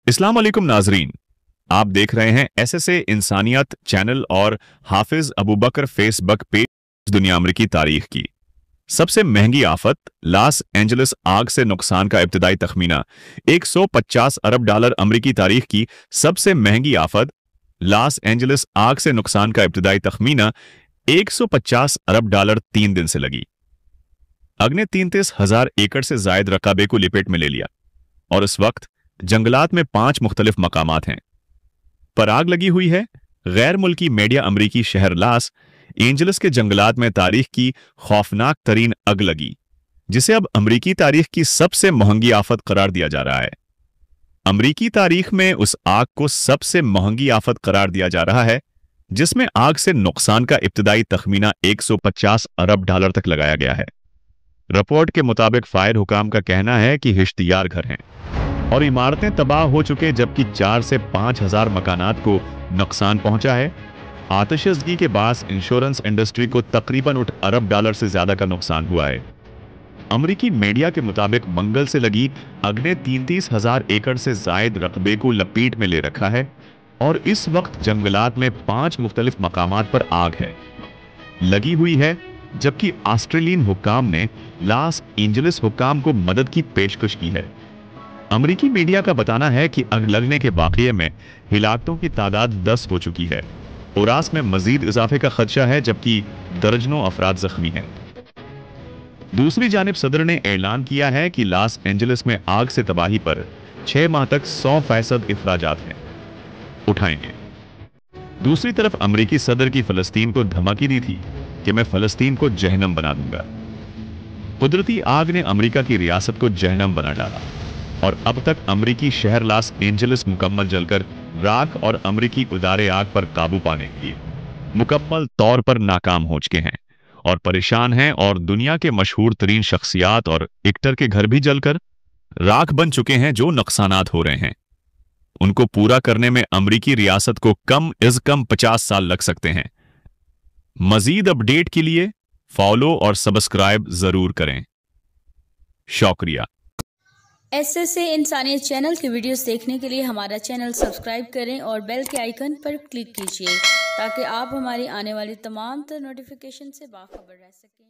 अस्सलाम वालेकुम नाजरीन। आप देख रहे हैं एसएसए इंसानियत चैनल और हाफिज अबू बकर फेसबुक पेज। दुनिया अमरीकी तारीख की सबसे महंगी आफत लॉस एंजलिस आग से नुकसान का इब्तिदाई तखमीना 150 अरब डॉलर। अमरीकी तारीख की सबसे महंगी आफत लॉस एंजलिस आग से नुकसान का इब्तिदाई तखमीना 150 अरब डॉलर 3 दिन से लगी। आग ने 33,000 एकड़ से जायद रकाबे को लिपेट में ले लिया और इस वक्त जंगलात में 5 मुख्तलिफ मकामात हैं पर आग लगी हुई है। गैर मुल्की मीडिया अमरीकी शहर लॉस एंजलिस के जंगलात में तारीख की खौफनाक तरीन आग लगी, जिसे अब अमरीकी तारीख की सबसे महंगी आफत करार दिया जा रहा है। अमरीकी तारीख में उस आग को सबसे महंगी आफत करार दिया जा रहा है जिसमें आग से नुकसान का इब्तिदाई तखमीना 150 अरब डॉलर तक लगाया गया है। रिपोर्ट के मुताबिक फायर हुकाम का कहना है कि हिश्तियार घर हैं और इमारतें तबाह हो चुके, जबकि 4 से 5,000 मकानात को नुकसान पहुंचा है। आतिशज़गी के बास इंश्योरेंस इंडस्ट्री को तकरीबन 8 अरब डॉलर से ज्यादा का नुकसान हुआ है। अमरीकी मीडिया के मुताबिक मंगल से लगी आग ने 33,000 एकड़ से जायद रकबे को लपेट में ले रखा है और इस वक्त जंगलात में 5 मुख्तलिफ मकामात पर आग है लगी हुई है, जबकि ऑस्ट्रेलियन हुक्काम ने लॉस एंजलिस हुक्काम को मदद की पेशकश की है। अमरीकी मीडिया का बताना है कि आग लगने के वाक़ये में हिलाकतों की तादाद 10 हो चुकी है। उरास में मजीद इजाफे का खदशा है, जबकि दर्जनों अफराद जख्मी हैं। दूसरी जानिब सदर ने ऐलान किया है कि लॉस एंजलिस में आग से तबाही पर 6 माह तक 100% इखराजात हैं उठाएंगे। दूसरी तरफ अमरीकी सदर की फलस्तीन को धमकी दी थी कि मैं फलस्तीन को जहन्नम बना दूंगा। कुदरती आग ने अमरीका की रियासत को जहन्नम बना डाला और अब तक अमरीकी शहर लॉस एंजलिस मुकम्मल जलकर राख और अमरीकी इदारे आग पर काबू पाने के लिए मुकम्मल तौर पर नाकाम हो चुके हैं और परेशान हैं, और दुनिया के मशहूर तरीन शख्सियात और एक्टर के घर भी जलकर राख बन चुके हैं। जो नुकसानात हो रहे हैं उनको पूरा करने में अमरीकी रियासत को कम इज कम 50 साल लग सकते हैं। मजीद अपडेट के लिए फॉलो और सब्सक्राइब जरूर करें। शुक्रिया। एसएसए इंसानियत चैनल की वीडियोस देखने के लिए हमारा चैनल सब्सक्राइब करें और बेल के आइकन पर क्लिक कीजिए ताकि आप हमारी आने वाली तमाम नोटिफिकेशन से बाखबर रह सकें।